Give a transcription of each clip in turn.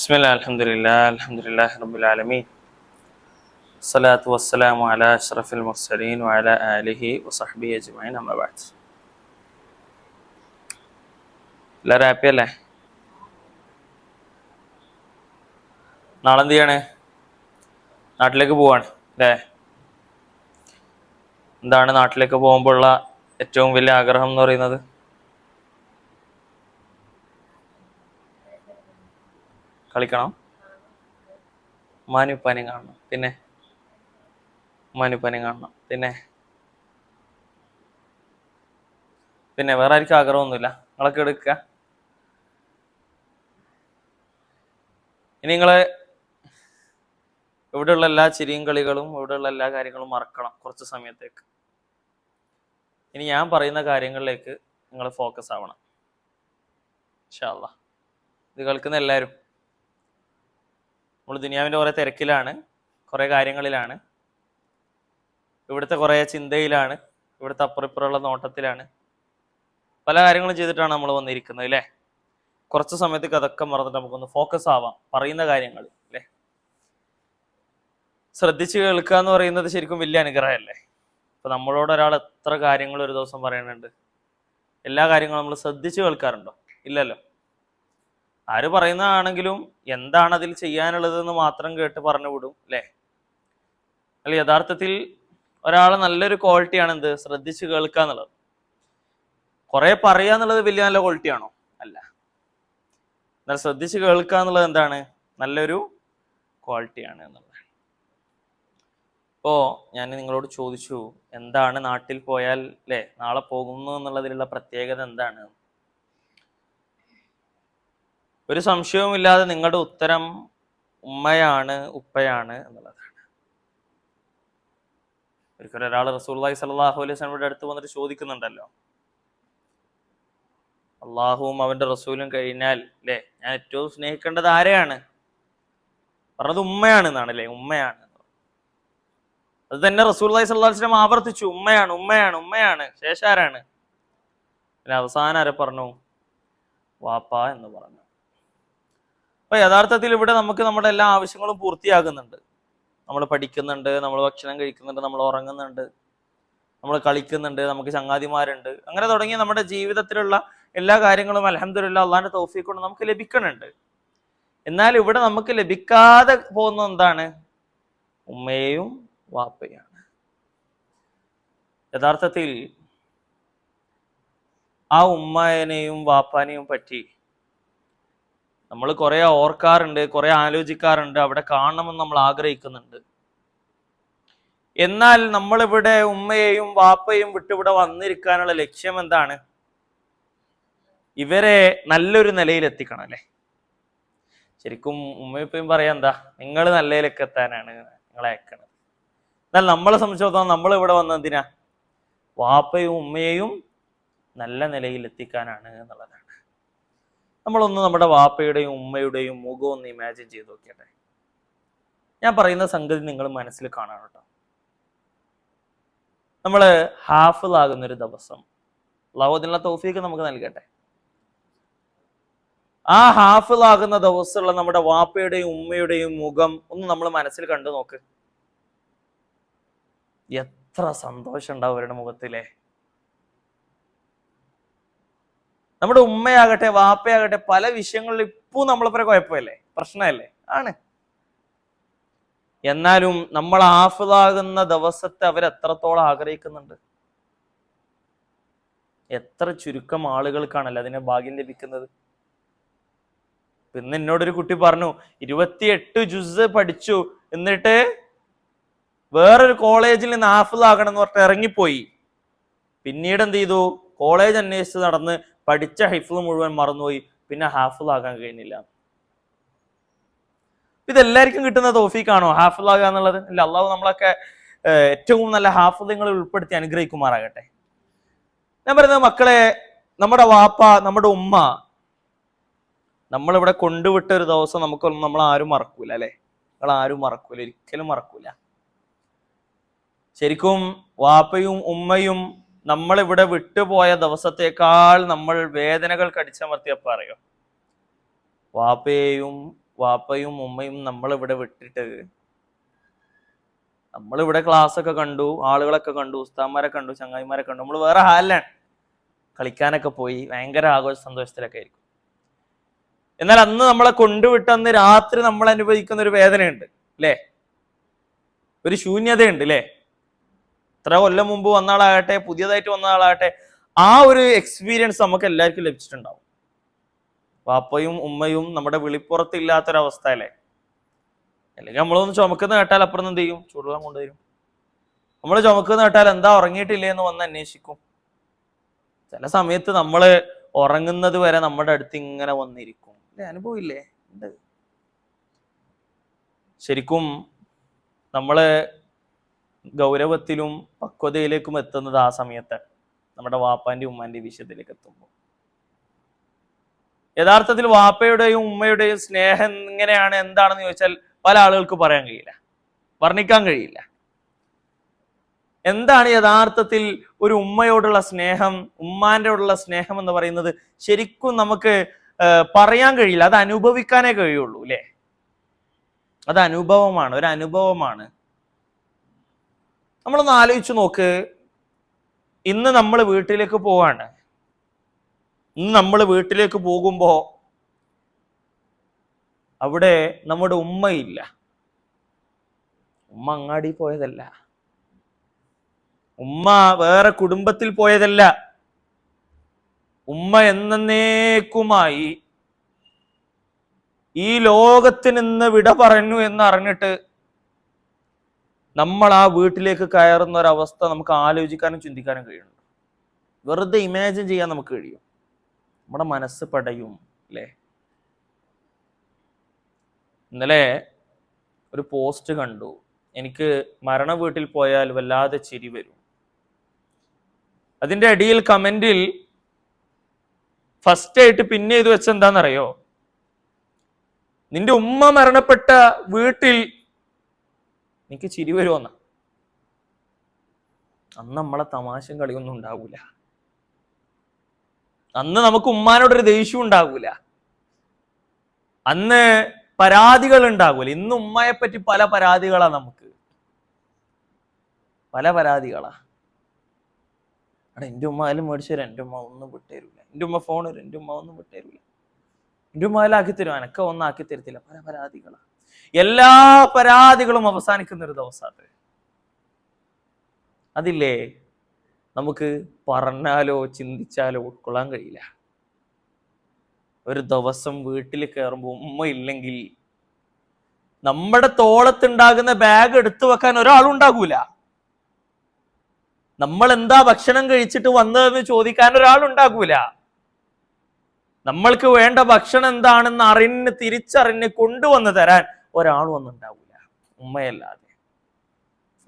ബിസ്മില്ലാ അൽഹംദുലില്ലാഹി റബ്ബിൽ ആലമീൻ സ്വലാത്തു വസ്സലാമു അലാ അഷ്റഫിൽ മുർസലീൻ വഅലാ ആലിഹി വസഹ്ബിഹി അജ്മഈൻ അമ്മാ ബഅദ്. എല്ലാവരും ഹാപ്പി അല്ലേ? നാളെ എന്ത് ചെയ്യാണ്? നാട്ടിലേക്ക് പോവാണ് അല്ലേ? എന്താണ് നാട്ടിലേക്ക് പോകുമ്പോഴുള്ള ഏറ്റവും വലിയ ആഗ്രഹം എന്ന് പറയുന്നത്? കളിക്കണം, ഉമ്മാനുപ്പാനെയും കാണണം, പിന്നെ ഉമ്മാനുപ്പാനെയും കാണണം, പിന്നെ വേറെ ആർക്കും ആഗ്രഹമൊന്നുമില്ല. നിങ്ങളൊക്കെ എടുക്കുക. ഇനി നിങ്ങള് ഇവിടെയുള്ള എല്ലാ ചിരിയും കളികളും ഇവിടെയുള്ള എല്ലാ കാര്യങ്ങളും മറക്കണം കുറച്ച് സമയത്തേക്ക്. ഇനി ഞാൻ പറയുന്ന കാര്യങ്ങളിലേക്ക് നിങ്ങൾ ഫോക്കസ് ആവണം ഇൻഷാ അല്ലാഹ്. ഇത് കേൾക്കുന്ന എല്ലാവരും, നമ്മൾ ദുനിയാവിൻ്റെ കുറേ തിരക്കിലാണ്, കുറേ കാര്യങ്ങളിലാണ്, ഇവിടുത്തെ കുറേ ചിന്തയിലാണ്, ഇവിടുത്തെ അപ്പുറപ്പുറമുള്ള നോട്ടത്തിലാണ്, പല കാര്യങ്ങളും ചെയ്തിട്ടാണ് നമ്മൾ വന്നിരിക്കുന്നത് അല്ലേ? കുറച്ച് സമയത്തേക്ക് അതൊക്കെ മറന്നിട്ട് നമുക്കൊന്ന് ഫോക്കസ് ആവാം പറയുന്ന കാര്യങ്ങൾ അല്ലേ? ശ്രദ്ധിച്ച് കേൾക്കുക എന്ന് പറയുന്നത് ശരിക്കും വലിയ അനുഗ്രഹമല്ലേ? ഇപ്പൊ നമ്മളോട് ഒരാൾ എത്ര കാര്യങ്ങൾ ഒരു ദിവസം പറയുന്നുണ്ട്, എല്ലാ കാര്യങ്ങളും നമ്മൾ ശ്രദ്ധിച്ച് കേൾക്കാറുണ്ടോ? ഇല്ലല്ലോ. ആര് പറയുന്നതാണെങ്കിലും എന്താണ് അതിൽ ചെയ്യാനുള്ളതെന്ന് മാത്രം കേട്ട് പറഞ്ഞു വിടും അല്ലേ? അല്ല, യഥാർത്ഥത്തിൽ ഒരാളെ നല്ലൊരു ക്വാളിറ്റിയാണ് എന്ത്? ശ്രദ്ധിച്ച് കേൾക്കുക എന്നുള്ളത്. കുറെ പറയുക എന്നുള്ളത് വലിയ നല്ല ക്വാളിറ്റിയാണോ? അല്ല. എന്നാൽ ശ്രദ്ധിച്ച് കേൾക്കുക എന്നുള്ളത് എന്താണ്? നല്ലൊരു ക്വാളിറ്റിയാണ് എന്നുള്ളത്. ഇപ്പോ ഞാൻ നിങ്ങളോട് ചോദിച്ചു, എന്താണ് നാട്ടിൽ പോയാൽ അല്ലേ നാളെ പോകുന്നു എന്നുള്ളതിലുള്ള പ്രത്യേകത എന്താണ്? ഒരു സംശയവുമില്ലാതെ നിങ്ങളുടെ ഉത്തരം ഉമ്മയാണ്, ഉപ്പയാണ് എന്നുള്ളതാണ്. ഒരിക്കലും ഒരാൾ റസൂലുള്ളാഹി സ്വല്ലല്ലാഹു അലൈഹി വസല്ലമയുടെ അടുത്ത് വന്നിട്ട് ചോദിക്കുന്നുണ്ടല്ലോ, അള്ളാഹുവും അവന്റെ റസൂലും കഴിഞ്ഞാൽ അല്ലേ ഞാൻ ഏറ്റവും സ്നേഹിക്കേണ്ടത് ആരെയാണ്? പറഞ്ഞത് ഉമ്മയാണ് എന്നാണ് അല്ലേ? ഉമ്മയാണ്. അത് തന്നെ റസൂലുള്ളാഹി സ്വല്ലല്ലാഹു അലൈഹി വസല്ലം ആവർത്തിച്ചു, ഉമ്മയാണ്, ഉമ്മയാണ്, ഉമ്മയാണ്. ശേഷം ആരാണ്? പിന്നെ അവസാനം ആരെ പറഞ്ഞു? വാപ്പ എന്ന് പറഞ്ഞു. അപ്പൊ യഥാർത്ഥത്തിൽ ഇവിടെ നമുക്ക് നമ്മുടെ എല്ലാ ആവശ്യങ്ങളും പൂർത്തിയാകുന്നുണ്ട്. നമ്മൾ പഠിക്കുന്നുണ്ട്, നമ്മൾ ഭക്ഷണം കഴിക്കുന്നുണ്ട്, നമ്മൾ ഉറങ്ങുന്നുണ്ട്, നമ്മൾ കളിക്കുന്നുണ്ട്, നമുക്ക് ചങ്ങാതിമാരുണ്ട്, അങ്ങനെ തുടങ്ങി നമ്മുടെ ജീവിതത്തിലുള്ള എല്ലാ കാര്യങ്ങളും അൽഹംദുലില്ലാഹ് അള്ളാഹിന്റെ തൗഫീഖ് കൊണ്ട് നമുക്ക് ലഭിക്കുന്നുണ്ട്. എന്നാൽ ഇവിടെ നമുക്ക് ലഭിക്കാതെ പോകുന്ന എന്താണ്? ഉമ്മയെയും വാപ്പയാണ്. യഥാർത്ഥത്തിൽ ആ ഉമ്മനെയും വാപ്പാനെയും പറ്റി നമ്മൾ കുറെ ഓർക്കാറുണ്ട്, കുറെ ആലോചിക്കാറുണ്ട്, അവിടെ കാണണമെന്ന് നമ്മൾ ആഗ്രഹിക്കുന്നുണ്ട്. എന്നാൽ നമ്മളിവിടെ ഉമ്മയെയും വാപ്പയും വിട്ടിവിടെ വന്നിരിക്കാനുള്ള ലക്ഷ്യം എന്താണ്? ഇവരെ നല്ലൊരു നിലയിൽ എത്തിക്കണം അല്ലെ? ശരിക്കും ഉമ്മയും പറയാ എന്താ? നിങ്ങൾ നല്ലതിലേക്ക് എത്താനാണ് നിങ്ങളെ അയക്കണത്. എന്നാൽ നമ്മളെ സംബന്ധിച്ചിടത്തോളം നമ്മൾ ഇവിടെ വന്നത് എന്തിനാ? വാപ്പയും ഉമ്മയെയും നല്ല നിലയിൽ എത്തിക്കാനാണ് എന്നുള്ളതാണ്. നമ്മളൊന്ന് നമ്മുടെ വാപ്പയുടെയും ഉമ്മയുടെയും മുഖം ഒന്ന് ഇമാജിൻ ചെയ്ത് നോക്കിയട്ടെ. ഞാൻ പറയുന്ന സംഗതി നിങ്ങൾ മനസ്സിൽ കാണാൻ കേട്ടോ. നമ്മള് ഹാഫിളാകുന്നൊരു ദിവസം അല്ലാഹു അതിനുള്ള തൗഫീഖ് നമുക്ക് നൽകട്ടെ. ആ ഹാഫിളാകുന്ന ദിവസമുള്ള നമ്മുടെ വാപ്പയുടെയും ഉമ്മയുടെയും മുഖം ഒന്ന് നമ്മൾ മനസ്സിൽ കണ്ടു നോക്ക്. എത്ര സന്തോഷം ഉണ്ടാവും അവരുടെ മുഖത്തിലെ. നമ്മുടെ ഉമ്മയാകട്ടെ വാപ്പയാകട്ടെ പല വിഷയങ്ങളിൽ ഇപ്പം നമ്മളെ കുഴപ്പമല്ലേ, പ്രശ്നമല്ലേ? ആണ്. എന്നാലും നമ്മൾ ഹാഫിളാകുന്ന ദിവസത്തെ അവരെത്രത്തോളം ആഗ്രഹിക്കുന്നുണ്ട്. എത്ര ചുരുക്കം ആളുകൾക്കാണല്ലോ അതിനെ ഭാഗ്യം ലഭിക്കുന്നത്. പിന്നെ എന്നോടൊരു കുട്ടി പറഞ്ഞു 28 ജുസ് പഠിച്ചു, എന്നിട്ട് വേറൊരു കോളേജിൽ നിന്ന് ഹാഫിളാകണം എന്ന് പറഞ്ഞിട്ട് ഇറങ്ങിപ്പോയി. പിന്നീട് എന്ത് ചെയ്തു? കോളേജ് അന്വേഷിച്ച് നടന്ന് പഠിച്ച ഹിഫ്ള് മുഴുവൻ മറന്നുപോയി, പിന്നെ ഹാഫിളാകാൻ കഴിഞ്ഞില്ല. ഇതെല്ലാവർക്കും കിട്ടുന്ന തൗഫീഖാണോ ഹാഫിളാകുക എന്നുള്ളത്? ഇല്ല. അള്ളാഹു നമ്മളൊക്കെ ഏറ്റവും നല്ല ഹാഫിളുകളിൽ ഉൾപ്പെടുത്തി അനുഗ്രഹിക്കുമാറാകട്ടെ. ഞാൻ പറയുന്നത് മക്കളെ, നമ്മുടെ വാപ്പ, നമ്മുടെ ഉമ്മ നമ്മളിവിടെ കൊണ്ടുവിട്ട ഒരു ദിവസം നമ്മൾ ആരും മറക്കൂല അല്ലെ? നിങ്ങൾ ആരും മറക്കൂല, ഒരിക്കലും മറക്കൂല. ശരിക്കും വാപ്പയും ഉമ്മയും നമ്മളിവിടെ വിട്ടുപോയ ദിവസത്തേക്കാൾ നമ്മൾ വേദനകൾ കടിച്ചമർത്തിയപ്പോ അറിയോ? വാപ്പയെയും വാപ്പയും ഉമ്മയും നമ്മളിവിടെ വിട്ടിട്ട് നമ്മളിവിടെ ക്ലാസ് ഒക്കെ കണ്ടു, ആളുകളൊക്കെ കണ്ടു, ഉസ്താന്മാരെ കണ്ടു, ചങ്ങായിമാരെ കണ്ടു, നമ്മൾ വേറെ ഹാലിലാണ് കളിക്കാനൊക്കെ പോയി ഭയങ്കര ആഘോഷ സന്തോഷത്തിലൊക്കെ ആയിരിക്കും. എന്നാൽ അന്ന് നമ്മളെ കൊണ്ടുവിട്ട് അന്ന് രാത്രി നമ്മൾ അനുഭവിക്കുന്ന ഒരു വേദനയുണ്ട് അല്ലേ, ഒരു ശൂന്യതയുണ്ട് അല്ലേ. എത്ര കൊല്ലം മുമ്പ് വന്ന ആളാകട്ടെ, പുതിയതായിട്ട് വന്ന ആളാകട്ടെ, ആ ഒരു എക്സ്പീരിയൻസ് നമുക്ക് എല്ലാവർക്കും ലഭിച്ചിട്ടുണ്ടാവും. വാപ്പയും ഉമ്മയും നമ്മുടെ വിളിപ്പുറത്തില്ലാത്തൊരവസ്ഥ അല്ലേ. അല്ലെങ്കിൽ നമ്മളൊന്ന് ചുമക്കുന്ന കേട്ടാൽ അപ്പുറം എന്ത് ചെയ്യും, ചൂടുവെള്ളം കൊണ്ടുവരും. നമ്മൾ ചുമക്കുന്ന കേട്ടാൽ എന്താ ഉറങ്ങിയിട്ടില്ലേ എന്ന് വന്ന് അന്വേഷിക്കും. ചില സമയത്ത് നമ്മൾ ഉറങ്ങുന്നത് വരെ നമ്മുടെ അടുത്ത് ഇങ്ങനെ വന്നിരിക്കും. അനുഭവം ഇല്ലേ? ഉണ്ട്. ശരിക്കും നമ്മള് ഗൗരവത്തിലും പക്വതയിലേക്കും എത്തുന്നത് ആ സമയത്ത് നമ്മുടെ വാപ്പാന്റെ ഉമ്മാന്റെ വിഷയത്തിലേക്ക് എത്തുമ്പോൾ. യഥാർത്ഥത്തിൽ വാപ്പയുടെയും ഉമ്മയുടെയും സ്നേഹം എങ്ങനെയാണ്, എന്താണെന്ന് ചോദിച്ചാൽ പല ആളുകൾക്ക് പറയാൻ കഴിയില്ല, വർണ്ണിക്കാൻ കഴിയില്ല. എന്താണ് യഥാർത്ഥത്തിൽ ഒരു ഉമ്മയോടുള്ള സ്നേഹം, ഉമ്മാന്റെയോടുള്ള സ്നേഹം എന്ന് പറയുന്നത് ശരിക്കും നമുക്ക് പറയാൻ കഴിയില്ല, അത് അനുഭവിക്കാനേ കഴിയുള്ളൂ അല്ലേ. അത് അനുഭവമാണ്, ഒരു അനുഭവമാണ്. നമ്മളൊന്ന് ആലോചിച്ച് നോക്ക്, ഇന്ന് നമ്മൾ വീട്ടിലേക്ക് പോവാണ്. ഇന്ന് നമ്മൾ വീട്ടിലേക്ക് പോകുമ്പോ അവിടെ നമ്മുടെ ഉമ്മയില്ല. ഉമ്മ അങ്ങാടി പോയതല്ല, ഉമ്മ വേറെ കുടുംബത്തിൽ പോയതല്ല. ഉമ്മ എന്നേക്കുമായി ഈ ലോകത്തിൽ നിന്ന് വിട പറഞ്ഞു എന്ന് അറിഞ്ഞിട്ട് നമ്മൾ ആ വീട്ടിലേക്ക് കയറുന്ന ഒരവസ്ഥ നമുക്ക് ആലോചിക്കാനും ചിന്തിക്കാനും കഴിയുന്നുണ്ട്. വെറുതെ ഇമാജിൻ ചെയ്യാൻ നമുക്ക് കഴിയും. നമ്മുടെ മനസ്സ് പടയും അല്ലേ. ഇന്നലെ ഒരു പോസ്റ്റ് കണ്ടു, എനിക്ക് മരണ വീട്ടിൽ പോയാൽ വല്ലാതെ ചിരി വരും. അതിന്റെ അടിയിൽ കമന്റിൽ ഫസ്റ്റ് ആയിട്ട് പിന്നെ ഇത് വെച്ചെന്താണെന്നറിയോ, നിന്റെ ഉമ്മ മരണപ്പെട്ട വീട്ടിൽ എനിക്ക് ചിരി വരുമെന്ന. അന്ന് നമ്മളെ തമാശയും കളിയൊന്നും ഉണ്ടാവൂല, അന്ന് നമുക്ക് ഉമ്മാനോടൊരു ദേഷ്യം ഉണ്ടാകൂല, അന്ന് പരാതികൾ ഉണ്ടാകൂല. ഇന്ന് ഉമ്മയെ പറ്റി പല പരാതികളാ, നമുക്ക് പല പരാതികളാ. അവിടെ എൻ്റെ ഉമ്മ അതിലും മേടിച്ചു തരാം, എൻ്റെ ഉമ്മ ഒന്നും വിട്ടുതരില്ല, എൻ്റെ ഉമ്മ ഫോൺ വരും, എൻ്റെ ഉമ്മ ഒന്നും വിട്ടുതരില്ല, എൻ്റെ ഉമ്മ അതിലാക്കി തരും, എനക്ക് ഒന്നും ആക്കി തരത്തില്ല. പല പരാതികളാ. എല്ലാ പരാതികളും അവസാനിക്കുന്ന ഒരു ദിവസമാണ്. അതില്ലേ നമുക്ക് പറഞ്ഞാലോ ചിന്തിച്ചാലോ ഉൾക്കൊള്ളാൻ കഴിയില്ല. ഒരു ദിവസം വീട്ടിൽ കയറുമ്പോൾ ഉമ്മ ഇല്ലെങ്കിൽ നമ്മുടെ തോളത്തുണ്ടാകുന്ന ബാഗ് എടുത്തു വെക്കാൻ ഒരാളുണ്ടാകൂല. നമ്മൾ എന്താ ഭക്ഷണം കഴിച്ചിട്ട് വന്നതെന്ന് ചോദിക്കാൻ ഒരാളുണ്ടാകൂല. നമ്മൾക്ക് വേണ്ട ഭക്ഷണം എന്താണെന്ന് തിരിച്ചറിഞ്ഞ് കൊണ്ടുവന്ന് തരാൻ ഒരാളും ഒന്നും ഉണ്ടാവൂല, ഉമ്മയല്ലാതെ.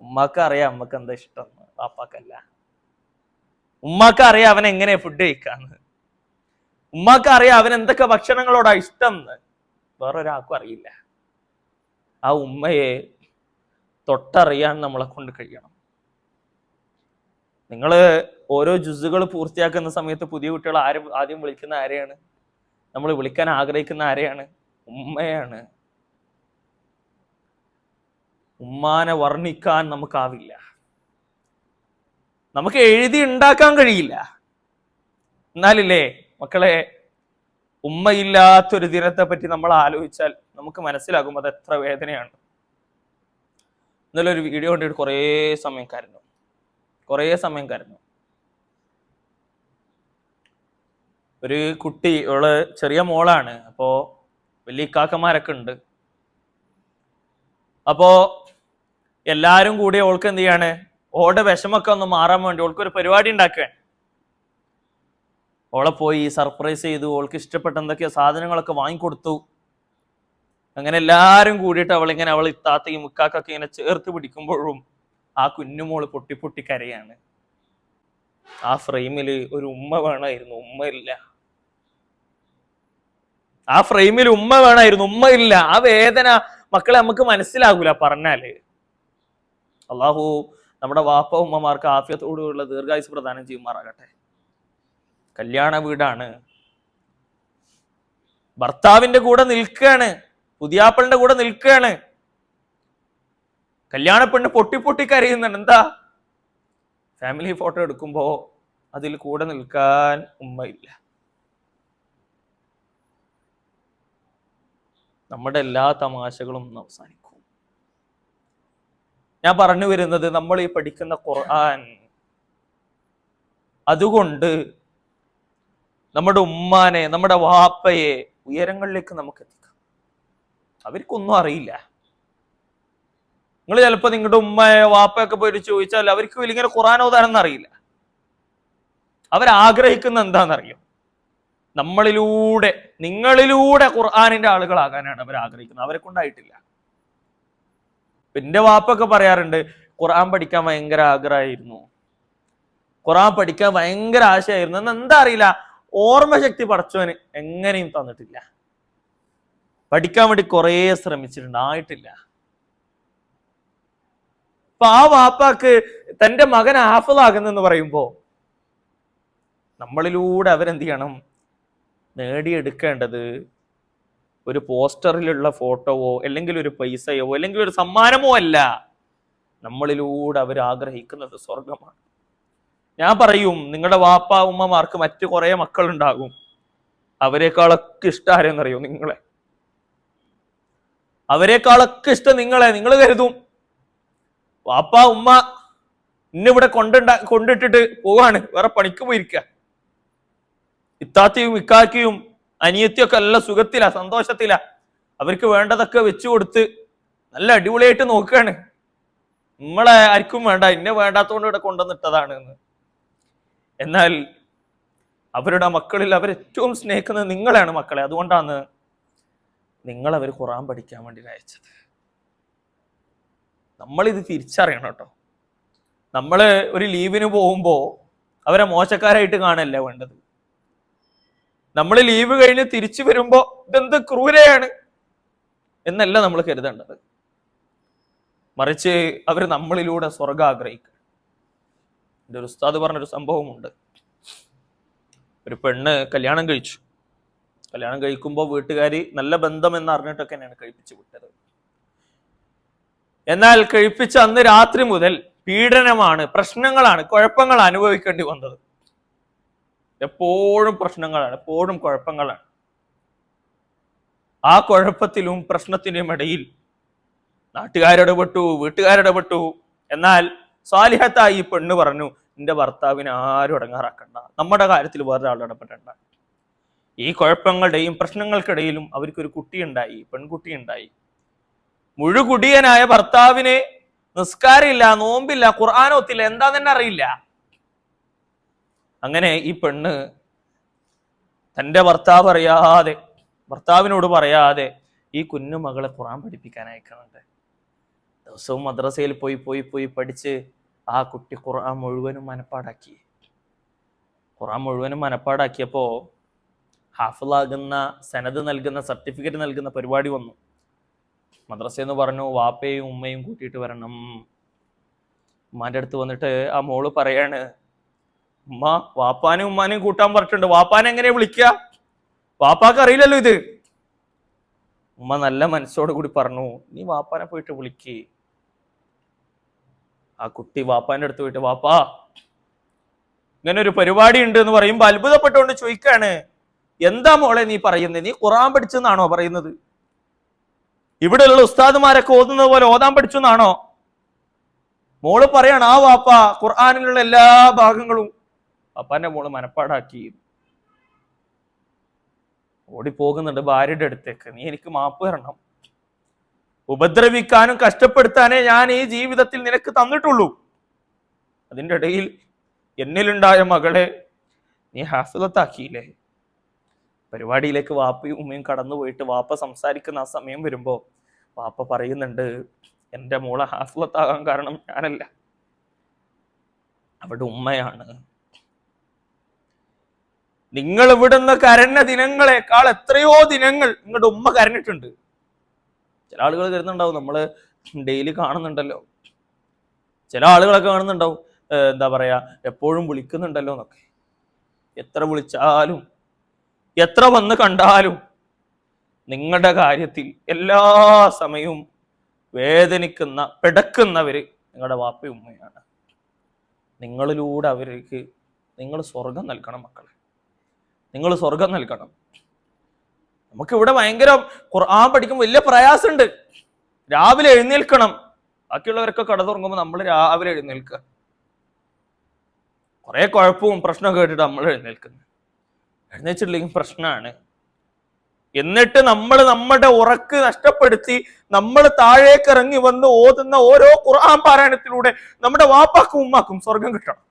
ഉമ്മാക്ക് അറിയാം അമ്മക്ക് എന്താ ഇഷ്ടം, വാപ്പാക്കല്ല. ഉമ്മാക്ക് അറിയാം അവൻ എങ്ങനെയാ ഫുഡ് കഴിക്കാന്ന്, ഉമ്മാക്ക് അറിയാം അവൻ എന്തൊക്കെ ഭക്ഷണങ്ങളോടാ ഇഷ്ടം എന്ന്. വേറൊരാൾക്കും അറിയില്ല. ആ ഉമ്മയെ തൊട്ടറിയാൻ നമ്മളെ കൊണ്ട് കഴിയണം. നിങ്ങൾ ഓരോ ജുസുകൾ പൂർത്തിയാക്കുന്ന സമയത്ത് പുതിയ കുട്ടികൾ ആദ്യം വിളിക്കുന്ന ആരെയാണ്? നമ്മൾ വിളിക്കാൻ ആഗ്രഹിക്കുന്ന ആരെയാണ്? ഉമ്മയാണ്. ഉമ്മാനെ വർണ്ണിക്കാൻ നമുക്കാവില്ല, നമുക്ക് എഴുതി ഉണ്ടാക്കാൻ കഴിയില്ല. എന്നാലില്ലേ മക്കളെ, ഉമ്മയില്ലാത്തൊരു ദിനത്തെ പറ്റി നമ്മൾ ആലോചിച്ചാൽ നമുക്ക് മനസ്സിലാകും അത് എത്ര വേദനയാണ്. ഇന്നലെ ഒരു വീഡിയോ കണ്ടിട്ട് കുറേ സമയം കരഞ്ഞു. ഒരു കുട്ടി, അവള് ചെറിയ മോളാണ്, അപ്പോ വലിയ ഇക്കാക്കന്മാരൊക്കെ ഉണ്ട്. അപ്പോ എല്ലാരും കൂടി ഓൾക്ക് എന്ത് ചെയ്യാണ്, ഓളുടെ വിഷമൊക്കെ ഒന്ന് മാറാൻ വേണ്ടി ഓൾക്കൊരു പരിപാടി ഉണ്ടാക്കുകയാണ്. ഓളെ പോയി സർപ്രൈസ് ചെയ്തു, ഓൾക്ക് ഇഷ്ടപ്പെട്ട എന്തൊക്കെയോ സാധനങ്ങളൊക്കെ വാങ്ങിക്കൊടുത്തു. അങ്ങനെ എല്ലാരും കൂടിയിട്ട് അവൾ ഇത്താത്തയും മുക്കാക്കൊക്കെ ഇങ്ങനെ ചേർത്ത് പിടിക്കുമ്പോഴും ആ കുഞ്ഞുമോള് പൊട്ടി കരയാണ്. ആ ഫ്രെയിമിൽ ഒരു ഉമ്മ വേണമായിരുന്നു, ഉമ്മ ഇല്ല. ആ ഫ്രെയിമിൽ ഉമ്മ വേണമായിരുന്നു, ഉമ്മ ഇല്ല. ആ വേദന മക്കളെ നമുക്ക് മനസ്സിലാകൂല പറഞ്ഞാല്. അള്ളാഹു നമ്മുടെ വാപ്പ ഉമ്മമാർക്ക് ആഫിയത്തോടുള്ള ദീർഘായുസ് പ്രദാനം ചെയ്യുമാറാകട്ടെ. കല്യാണ വീടാണ്, ഭർത്താവിന്റെ കൂടെ നിൽക്കുകയാണ്, പുതിയാപ്പിളിന്റെ കൂടെ നിൽക്കുകയാണ്. കല്യാണ പെണ്ണ് പൊട്ടി പൊട്ടി കരയുന്നുണ്ട്. എന്താ? ഫാമിലി ഫോട്ടോ എടുക്കുമ്പോ അതിൽ കൂടെ നിൽക്കാൻ ഉമ്മയില്ല. നമ്മുടെ എല്ലാ തമാശകളും അവസാനിക്കും. ഞാൻ പറഞ്ഞു വരുന്നത്, നമ്മൾ ഈ പഠിക്കുന്ന ഖുർആൻ, അതുകൊണ്ട് നമ്മുടെ ഉമ്മാനെ, നമ്മുടെ വാപ്പയെ ഉയരങ്ങളിലേക്ക് നമുക്ക് എത്തിക്കാം. അവർക്കൊന്നും അറിയില്ല. നിങ്ങൾ ചിലപ്പോൾ നിങ്ങളുടെ ഉമ്മയെ വാപ്പയൊക്കെ പോയിട്ട് ചോദിച്ചാൽ അവർക്ക് വലിയ ഖുർആൻ ഓതാനൊന്നും അറിയില്ല. അവരാഗ്രഹിക്കുന്ന എന്താണെന്നറിയോ? നമ്മളിലൂടെ, നിങ്ങളിലൂടെ ഖുർആനിന്റെ ആളുകളാകാനാണ് അവർ ആഗ്രഹിക്കുന്നത്. അവരെ കൊണ്ടായിട്ടില്ല. എന്റെ വാപ്പൊക്കെ പറയാറുണ്ട്, ഖുർആൻ പഠിക്കാൻ ഭയങ്കര ആഗ്രഹമായിരുന്നു, ഖുർആൻ പഠിക്കാൻ ഭയങ്കര ആശയമായിരുന്നു. എന്ന് എന്താ അറിയില്ല, ഓർമ്മശക്തി പടച്ചവന് എങ്ങനെയും തന്നിട്ടില്ല. പഠിക്കാൻ വേണ്ടി കുറേ ശ്രമിച്ചിട്ടുണ്ട്, ആയിട്ടില്ല. അപ്പൊ ആ വാപ്പാക്ക് തന്റെ മകൻ ഹാഫിളാകുന്നെന്ന് പറയുമ്പോ നമ്മളിലൂടെ അവരെന്ത് ചെയ്യണം? നേടിയെടുക്കേണ്ടത് ഒരു പോസ്റ്ററിലുള്ള ഫോട്ടോവോ അല്ലെങ്കിൽ ഒരു പൈസയോ അല്ലെങ്കിൽ ഒരു സമ്മാനമോ അല്ല. നമ്മളിലൂടെ അവർ ആഗ്രഹിക്കുന്നത് സ്വർഗമാണ്. ഞാൻ പറയും, നിങ്ങളുടെ വാപ്പ ഉമ്മമാർക്ക് മറ്റു കുറെ മക്കളുണ്ടാകും, അവരെക്കാളൊക്കെ ഇഷ്ടം ആരെന്നറിയോ? നിങ്ങളെ. അവരെക്കാളൊക്കെ ഇഷ്ടം നിങ്ങളെ. നിങ്ങൾ കരുതും വാപ്പ ഉമ്മ ഇന്നിവിടെ കൊണ്ടിട്ടിട്ട് പോവാണ്, വേറെ പണിക്ക് പോയിരിക്കുക. ഇത്താത്തിയും ഇക്കാക്കിയും അനിയത്തിയൊക്കെ നല്ല സുഖത്തിലാ, സന്തോഷത്തിലാ, അവർക്ക് വേണ്ടതൊക്കെ വെച്ചു കൊടുത്ത് നല്ല അടിപൊളിയായിട്ട് നോക്കുകയാണ്. നമ്മളെ ആർക്കും വേണ്ട, ഇന്നെ വേണ്ടാത്തോണ്ട് ഇവിടെ കൊണ്ടുവന്നിട്ടതാണ് എന്ന്. എന്നാൽ അവരുടെ മക്കളിൽ അവരേറ്റവും സ്നേഹിക്കുന്നത് നിങ്ങളെയാണ് മക്കളെ. അതുകൊണ്ടാണ് നിങ്ങളവർ ഖുർആൻ പഠിക്കാൻ വേണ്ടി അയച്ചത്. നമ്മളിത് തിരിച്ചറിയണം കേട്ടോ. നമ്മള് ഒരു ലീവിന് പോകുമ്പോ അവരെ മോശക്കാരായിട്ട് കാണല്ല വേണ്ടത്. നമ്മൾ ലീവ് കഴിഞ്ഞ് തിരിച്ചു വരുമ്പോ ഇതെന്ത് ക്രൂരയാണ് എന്നല്ല നമ്മൾ കരുതേണ്ടത്. മറിച്ച് അവർ നമ്മളിലൂടെ സ്വർഗം ആഗ്രഹിക്കുക. എൻ്റെ ഒരു ഉസ്താദ് പറഞ്ഞൊരു സംഭവമുണ്ട്. ഒരു പെണ്ണ് കല്യാണം കഴിച്ചു. കല്യാണം കഴിക്കുമ്പോൾ വീട്ടുകാരി നല്ല ബന്ധം എന്ന് അറിഞ്ഞിട്ടൊക്കെ തന്നെയാണ് കഴിപ്പിച്ചു വിട്ടത്. എന്നാൽ കഴിപ്പിച്ച അന്ന് രാത്രി മുതൽ പീഡനമാണ്, പ്രശ്നങ്ങളാണ്, കുഴപ്പങ്ങൾ അനുഭവിക്കേണ്ടി വന്നത്. എപ്പോഴും പ്രശ്നങ്ങളാണ്, എപ്പോഴും കുഴപ്പങ്ങളാണ്. ആ കുഴപ്പത്തിലും പ്രശ്നത്തിനും ഇടയിൽ നാട്ടുകാരിടപെട്ടു, വീട്ടുകാരിടപെട്ടു. എന്നാൽ സാലിഹത്തായി ഈ പെണ്ണ് പറഞ്ഞു, നിന്റെ ഭർത്താവിനെ ആരും ഇടങ്ങാറാക്കണ്ട, നമ്മുടെ കാര്യത്തിൽ വേറൊരാൾ ഇടപെടണ്ട. ഈ കുഴപ്പങ്ങളുടെയും പ്രശ്നങ്ങൾക്കിടയിലും അവർക്കൊരു കുട്ടിയുണ്ടായി, പെൺകുട്ടി ഉണ്ടായി. മുഴുകുടിയനായ ഭർത്താവിന് നിസ്കാരമില്ല, നോമ്പില്ല, ഖുർആനോത്തില്ല, എന്താ തന്നെ അറിയില്ല. അങ്ങനെ ഈ പെണ്ണ് തൻ്റെ ഭർത്താവിനോട് പറയാതെ ഈ കുഞ്ഞു മകളെ ഖുർആൻ പഠിപ്പിക്കാൻ അയക്കുന്നുണ്ട്. ദിവസവും മദ്രസയിൽ പോയി പഠിച്ച് ആ കുട്ടി ഖുർആൻ മുഴുവനും മനപ്പാടാക്കിയപ്പോ ഹാഫിളാകുന്ന സനത് നൽകുന്ന, സർട്ടിഫിക്കറ്റ് നൽകുന്ന പരിപാടി വന്നു. മദ്രസയെന്ന് പറഞ്ഞു, വാപ്പയും ഉമ്മയും കൂട്ടിയിട്ട് വരണം. ഉമ്മാന്റെ അടുത്ത് വന്നിട്ട് ആ മോള് പറയാണ്, ഉമ്മ വാപ്പാനും ഉമ്മാനെയും കൂട്ടാൻ പറഞ്ഞിട്ടുണ്ട്, വാപ്പാനെ എങ്ങനെയാ വിളിക്കുക? വാപ്പാക്ക് അറിയില്ലല്ലോ ഇത്. ഉമ്മ നല്ല മനസ്സോട് കൂടി പറഞ്ഞു, നീ വാപ്പാനെ പോയിട്ട് വിളിക്ക്. ആ കുട്ടി വാപ്പാന്റെ അടുത്ത് പോയിട്ട്, വാപ്പാ ഇങ്ങനെ ഒരു പരിപാടി ഉണ്ട് എന്ന് പറയുമ്പോ അത്ഭുതപ്പെട്ടുകൊണ്ട് ചോദിക്കാണ്, എന്താ മോളെ നീ പറയുന്നത്? നീ ഖുർആൻ പഠിച്ചെന്നാണോ പറയുന്നത്? ഇവിടെയുള്ള ഉസ്താദുമാരൊക്കെ ഓതുന്നത് പോലെ ഓതാൻ പഠിച്ചു എന്നാണോ? മോള് പറയാണ്, ആ വാപ്പ ഖുർആനിലുള്ള എല്ലാ ഭാഗങ്ങളും വാപ്പാന്റെ മോള് മനപ്പാടാക്കി. ഓടിപ്പോകുന്നുണ്ട് ഭാര്യയുടെ അടുത്തേക്ക്, നീ എനിക്ക് മാപ്പ് തരണം, ഉപദ്രവിക്കാനും കഷ്ടപ്പെടുത്താനേ ഞാൻ ഈ ജീവിതത്തിൽ നിനക്ക് തന്നിട്ടുള്ളൂ. അതിൻ്റെ ഇടയിൽ എന്നിലുണ്ടായ മകളെ നീ ഹാഫിളത്താക്കിയില്ലേ? പരിപാടിയിലേക്ക് വാപ്പയും ഉമ്മയും കടന്നുപോയിട്ട് വാപ്പ സംസാരിക്കുന്ന ആ സമയം വരുമ്പോ വാപ്പ പറയുന്നുണ്ട്, എൻ്റെ മോളെ ഹാഫിളത്താകാൻ കാരണം ഞാനല്ല, അവിടെ ഉമ്മയാണ്. നിങ്ങൾ ഇവിടുന്ന് കരഞ്ഞ ദിനങ്ങളെക്കാൾ എത്രയോ ദിനങ്ങൾ നിങ്ങളുടെ ഉമ്മ കരഞ്ഞിട്ടുണ്ട്. ചില ആളുകൾ കരുതുന്നുണ്ടാവും, നമ്മള് ഡെയിലി കാണുന്നുണ്ടല്ലോ, ചില ആളുകളൊക്കെ കാണുന്നുണ്ടാവും, എന്താ പറയാ, എപ്പോഴും വിളിക്കുന്നുണ്ടല്ലോ എന്നൊക്കെ. എത്ര വിളിച്ചാലും എത്ര വന്ന് കണ്ടാലും നിങ്ങളുടെ കാര്യത്തിൽ എല്ലാ സമയവും വേദനിക്കുന്ന പിടക്കുന്നവര് നിങ്ങളുടെ വാപ്പയും ഉമ്മയാണ്. നിങ്ങളിലൂടെ അവർക്ക് നിങ്ങൾ സ്വർഗം നൽകണം മക്കളെ, നിങ്ങൾ സ്വർഗം നൽകണം. നമുക്കിവിടെ ഭയങ്കര ഖുർആൻ പഠിക്കുമ്പോൾ വലിയ പ്രയാസമുണ്ട്. രാവിലെ എഴുന്നേൽക്കണം, ബാക്കിയുള്ളവരൊക്കെ കടന്നുറങ്ങുമ്പോൾ നമ്മൾ രാവിലെ എഴുന്നേൽക്കുക. കുറെ കുഴപ്പവും പ്രശ്നമൊക്കെ കേട്ടിട്ട് നമ്മൾ എഴുന്നേച്ചിട്ടില്ലെങ്കിൽ പ്രശ്നമാണ്. എന്നിട്ട് നമ്മൾ നമ്മുടെ ഉറക്ക് നഷ്ടപ്പെടുത്തി നമ്മൾ താഴേക്ക് ഇറങ്ങി വന്ന് ഓതുന്ന ഓരോ ഖുർആൻ പാരായണത്തിലൂടെ നമ്മുടെ വാപ്പാക്കും ഉമ്മാക്കും സ്വർഗം കിട്ടണം,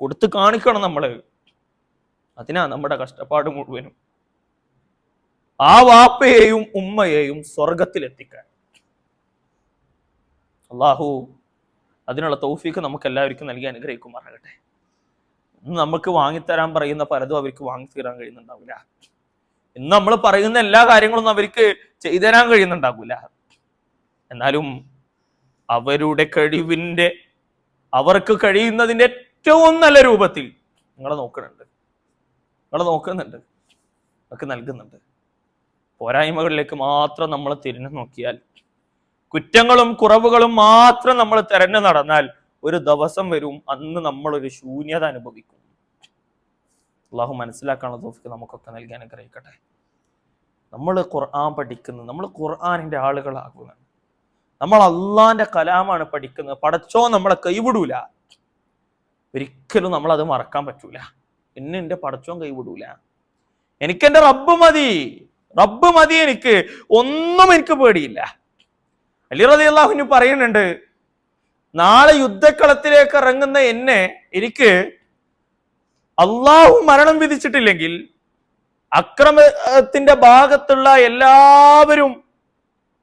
കൊടുത്ത് കാണിക്കണം നമ്മള്. അതിനാ നമ്മുടെ കഷ്ടപ്പാട് മുഴുവനും. ആ വാപ്പയെയും ഉമ്മയെയും സ്വർഗത്തിലെത്തിക്കാൻ അള്ളാഹു അതിനുള്ള തൗഫീക്ക് നമുക്ക് എല്ലാവർക്കും നൽകി അനുഗ്രഹിക്കുമാറാകട്ടെ. ഇന്ന് നമുക്ക് വാങ്ങിത്തരാൻ പറയുന്ന പലതും അവർക്ക് വാങ്ങിത്തരാൻ കഴിയുന്നുണ്ടാവില്ല. ഇന്ന് നമ്മൾ പറയുന്ന എല്ലാ കാര്യങ്ങളൊന്നും അവർക്ക് ചെയ്തു തരാൻ കഴിയുന്നുണ്ടാവില്ല. എന്നാലും അവരുടെ കഴിവിന്റെ, അവർക്ക് കഴിയുന്നതിന്റെ ഏറ്റവും നല്ല രൂപത്തിൽ നിങ്ങളെ നോക്കുന്നുണ്ട്, ഒക്കെ നൽകുന്നുണ്ട്. പോരായ്മകളിലേക്ക് മാത്രം നമ്മൾ തിരിഞ്ഞു നോക്കിയാൽ, കുറ്റങ്ങളും കുറവുകളും മാത്രം നമ്മൾ തിരഞ്ഞു നടന്നാൽ ഒരു ദിവസം വരും അന്ന് നമ്മളൊരു ശൂന്യത അനുഭവിക്കും. അള്ളാഹു മനസ്സിലാക്കാനുള്ള തൗഫീഖ് നമുക്കൊക്കെ നൽകി അനുഗ്രഹിക്കട്ടെ. നമ്മൾ ഖുർആൻ പഠിക്കുന്നത്, നമ്മൾ ഖുർആനിന്റെ ആളുകളാകുകയാണ്. നമ്മൾ അള്ളാന്റെ കലാമാണ് പഠിക്കുന്നത്. പടച്ചോ നമ്മളെ കൈവിടൂല, ഒരിക്കലും നമ്മളത് മറക്കാൻ പറ്റൂല. എന്റെ പടച്ചോൻ കൈവിടൂല. എനിക്കെന്റെ റബ്ബ് മതി, എനിക്ക് ഒന്നും എനിക്ക് പേടിയില്ല. അലി റളിയല്ലാഹു അൻഹു പറയുന്നുണ്ട്, നാളെ യുദ്ധക്കളത്തിലേക്ക് ഇറങ്ങുന്ന എനിക്ക് അള്ളാഹു മരണം വിധിച്ചിട്ടില്ലെങ്കിൽ അക്രമത്തിന്റെ ഭാഗത്തുള്ള എല്ലാവരും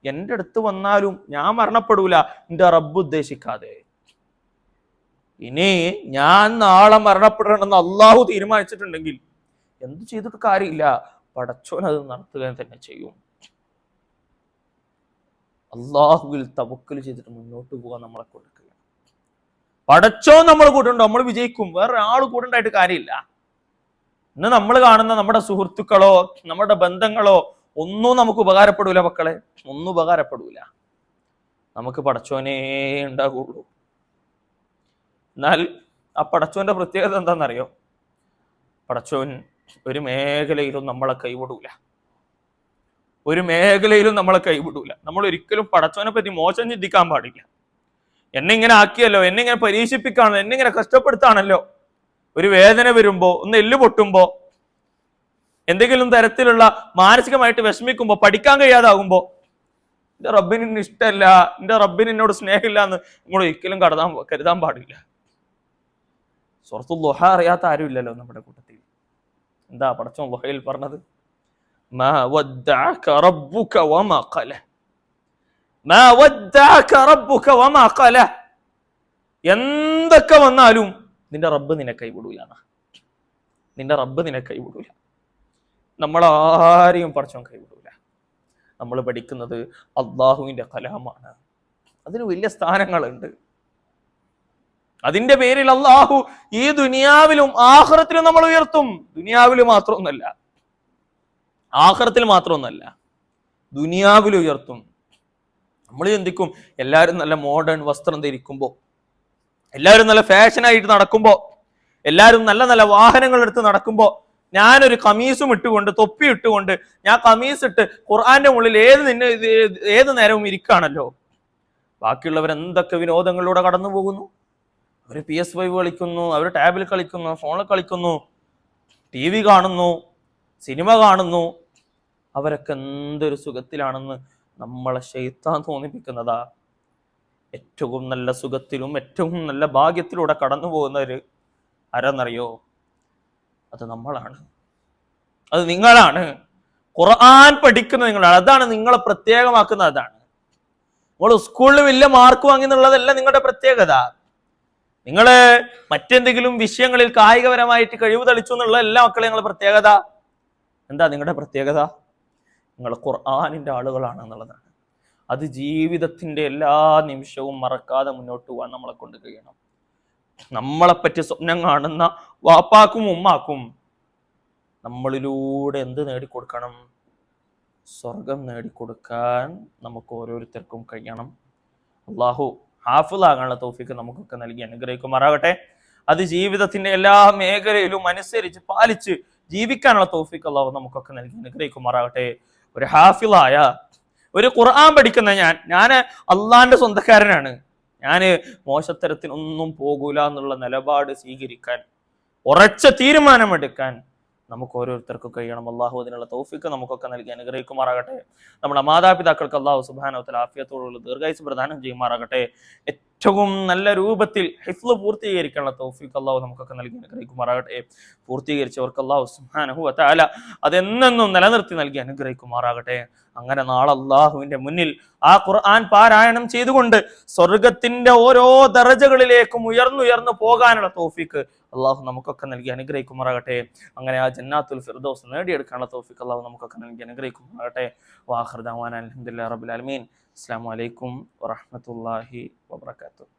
എൻ്റെ അടുത്ത് വന്നാലും ഞാൻ മരണപ്പെടൂല, എൻ്റെ റബ്ബ് ഉദ്ദേശിക്കാതെ. ഇനി ഞാൻ നാളെ മരണപ്പെടണമെന്ന് അള്ളാഹു തീരുമാനിച്ചിട്ടുണ്ടെങ്കിൽ എന്ത് ചെയ്തിട്ട് കാര്യമില്ല, പടച്ചോൻ അത് നടത്തുക തന്നെ ചെയ്യും. അള്ളാഹുവിൽ തവക്കൽ ചെയ്തിട്ട് മുന്നോട്ട് പോകാൻ നമ്മളെ കൊടുക്കുക. പടച്ചോൻ നമ്മൾ കൂടെ ഉണ്ടോ, നമ്മൾ വിജയിക്കും. വേറെ ആൾ കൂടെ ഉണ്ടായിട്ട് കാര്യമില്ല. ഇന്ന് നമ്മൾ കാണുന്ന നമ്മുടെ സുഹൃത്തുക്കളോ നമ്മുടെ ബന്ധങ്ങളോ ഒന്നും നമുക്ക് ഉപകാരപ്പെടൂല മക്കളെ, ഒന്നും ഉപകാരപ്പെടൂല. നമുക്ക് പടച്ചോനേ ഉണ്ടാകുള്ളൂ. എന്നാൽ ആ പടച്ചോന്റെ പ്രത്യേകത എന്താണെന്നറിയോ? പടച്ചോൻ ഒരു മേഖലയിലും നമ്മളെ കൈവിടൂല, നമ്മൾ ഒരിക്കലും പടച്ചോനെ പറ്റി മോശം ചിന്തിക്കാൻ പാടില്ല. എന്നെ ഇങ്ങനെ ആക്കിയല്ലോ, എന്നെ ഇങ്ങനെ പരീക്ഷിപ്പിക്കാണല്ലോ, എന്നെ ഇങ്ങനെ കഷ്ടപ്പെടുത്താണല്ലോ. ഒരു വേദന വരുമ്പോ, ഒന്ന് എല്ല് പൊട്ടുമ്പോ, എന്തെങ്കിലും തരത്തിലുള്ള മാനസികമായിട്ട് വിഷമിക്കുമ്പോ, പഠിക്കാൻ കഴിയാതാകുമ്പോ, എന്റെ റബ്ബിന് ഇഷ്ടമല്ല, എന്റെ റബ്ബിന് എന്നോട് സ്നേഹമില്ല എന്ന് നമ്മൾ ഒരിക്കലും കരുതാൻ പാടില്ല. സൂറത്തുൽ ദുഹാ അറിയാത്ത ആരും ഇല്ലല്ലോ നമ്മുടെ കൂട്ടത്തിൽ. എന്താ പടച്ചോൻ ദുഹയിൽ പറഞ്ഞത്? മാ വദ്ദഅക റബ്ബുക വമാ ഖല, മാ വദ്ദഅക റബ്ബുക വമാ ഖല. എന്തൊക്കെ വന്നാലും നിന്റെ റബ്ബ് നിന്നെ കൈവിടൂല. നമ്മളാരെയും പടച്ചോൻ കൈവിടൂല. നമ്മൾ പഠിക്കുന്നത് അള്ളാഹുവിന്റെ കലാമാണ്. അതിന് വലിയ സ്ഥാനങ്ങളുണ്ട്. അതിന്റെ പേരിൽ അള്ളാഹു ഈ ദുനിയാവിലും ആഖിറത്തിലും നമ്മൾ ഉയർത്തും. ദുനിയാവിൽ മാത്രമൊന്നല്ല, ആഖിറത്തിൽ മാത്രമൊന്നല്ല, ദുനിയാവിൽ ഉയർത്തും. നമ്മൾ ചിന്തിക്കും, എല്ലാവരും നല്ല മോഡേൺ വസ്ത്രം ധരിക്കുമ്പോ, എല്ലാവരും നല്ല ഫാഷനായിട്ട് നടക്കുമ്പോ, എല്ലാവരും നല്ല നല്ല വാഹനങ്ങൾ എടുത്ത് നടക്കുമ്പോ, ഞാനൊരു കമീസും ഇട്ടുകൊണ്ട്, തൊപ്പി ഇട്ടുകൊണ്ട്, ഞാൻ കമീസ് ഇട്ട് ഖുർആന്റെ മുകളിൽ ഏത് നേരവും ഇരിക്കുകയാണല്ലോ. ബാക്കിയുള്ളവർ എന്തൊക്കെ വിനോദങ്ങളിലൂടെ കടന്നു പോകുന്നു. അവർ PS5 കളിക്കുന്നു, അവർ ടാബിൽ കളിക്കുന്നു, ഫോണിൽ കളിക്കുന്നു, TV കാണുന്നു, സിനിമ കാണുന്നു. അവരൊക്കെ എന്തൊരു സുഖത്തിലാണെന്ന് നമ്മളെ ശൈത്താൻ തോന്നിപ്പിക്കുന്നതാ. ഏറ്റവും നല്ല സുഖത്തിലും ഏറ്റവും നല്ല ഭാഗ്യത്തിലൂടെ കടന്നു പോകുന്നവര് ആരെന്നറിയോ? അത് നമ്മളാണ്, അത് നിങ്ങളാണ്. ഖുർആൻ പഠിക്കുന്ന നിങ്ങളാണ്. അതാണ് നിങ്ങളെ പ്രത്യേകമാക്കുന്നത്. അതാണ് നിങ്ങൾ സ്കൂളിൽ വലിയ മാർക്ക് വാങ്ങി എന്നുള്ളതല്ല നിങ്ങളുടെ പ്രത്യേകത. നിങ്ങള് മറ്റെന്തെങ്കിലും വിഷയങ്ങളിൽ കായികപരമായിട്ട് കഴിവ് തെളിച്ചു എന്നുള്ള എല്ലാ മക്കളെ നിങ്ങളുടെ പ്രത്യേകത എന്താ? നിങ്ങളുടെ പ്രത്യേകത നിങ്ങൾ ഖുർആനിന്റെ ആളുകളാണ് എന്നുള്ളതാണ്. അത് ജീവിതത്തിന്റെ എല്ലാ നിമിഷവും മറക്കാതെ മുന്നോട്ട് പോകാൻ നമ്മളെ കൊണ്ട് കഴിയണം. നമ്മളെപ്പറ്റി സ്വപ്നം കാണുന്ന വാപ്പാക്കും ഉമ്മാക്കും നമ്മളിലൂടെ എന്ത് നേടിക്കൊടുക്കണം? സ്വർഗം നേടിക്കൊടുക്കാൻ നമുക്ക് ഓരോരുത്തർക്കും കഴിയണം. അള്ളാഹു ഹാഫിളാകാനുള്ള തൗഫീക്ക് നമുക്കൊക്കെ നൽകി അനുഗ്രഹിക്കുമാറാകട്ടെ. അത് ജീവിതത്തിന്റെ എല്ലാ മേഖലയിലും അനുസരിച്ച് പാലിച്ച് ജീവിക്കാനുള്ള തൗഫീക്ക് അള്ളാഹു നമുക്കൊക്കെ നൽകി അനുഗ്രഹിക്കുമാറാകട്ടെ. ഒരു ഹാഫിളായ, ഒരു ഖുർആൻ പഠിക്കുന്ന ഞാൻ അള്ളാന്റെ സ്വന്തക്കാരനാണ്, ഞാൻ മോശത്തരത്തിനൊന്നും പോകൂല എന്നുള്ള നിലപാട് സ്വീകരിക്കാൻ, ഉറച്ച തീരുമാനമെടുക്കാൻ നമുക്ക് ഓരോരുത്തർക്കും കഴിയണം. അള്ളാഹു അതിനുള്ള തൗഫീക്ക് നമുക്കൊക്കെ നൽകി അനുഗ്രഹിക്കുമാറാകട്ടെ. നമ്മുടെ മാതാപിതാക്കൾക്ക് അള്ളാഹു സുബ്ഹാനഹു വ തആല ആഫിയത്തോടുള്ള ദീർഘായുസ്സ് പ്രദാനം ചെയ്യുമാറാകട്ടെ. ഏറ്റവും നല്ല രൂപത്തിൽ ഹിഫ്ള് പൂർത്തീകരിക്കാനുള്ള തൗഫീക്ക് അള്ളാഹു നമുക്കൊക്കെ നൽകി അനുഗ്രഹിക്കുമാറാകട്ടെ. പൂർത്തീകരിച്ചവർക്ക് അള്ളാഹു സുബ്ഹാനഹു വ തആല അതെന്നെന്നും നിലനിർത്തി നൽകി അനുഗ്രഹിക്കുമാറാകട്ടെ. അങ്ങനെ നാളെ അള്ളാഹുവിന്റെ മുന്നിൽ ആ ഖുർആൻ പാരായണം ചെയ്തുകൊണ്ട് സ്വർഗത്തിന്റെ ഓരോ ദറജകളിലേക്കും ഉയർന്നുയർന്നു പോകാനുള്ള തൗഫീക്ക് അള്ളാഹു നമുക്കൊക്കെ നൽകി അനുഗ്രഹിക്കുമാറാകട്ടെ. അങ്ങനെ ആ ജന്നാത്തുൽ ഫിർദൗസ് നേടിയെടുക്കാനുള്ള തൗഫീക്ക് അള്ളാഹു നമുക്കൊക്കെ നൽകി അനുഗ്രഹിക്കുമാറാകട്ടെ. വാഖിറു ദഅവാനാ അൽഹംദുലില്ലാഹി റബ്ബിൽ ആലമീൻ. അസ്സലാമു അലൈക്കും വറഹ്മത്തുള്ളാഹി വബറകാതുഹു.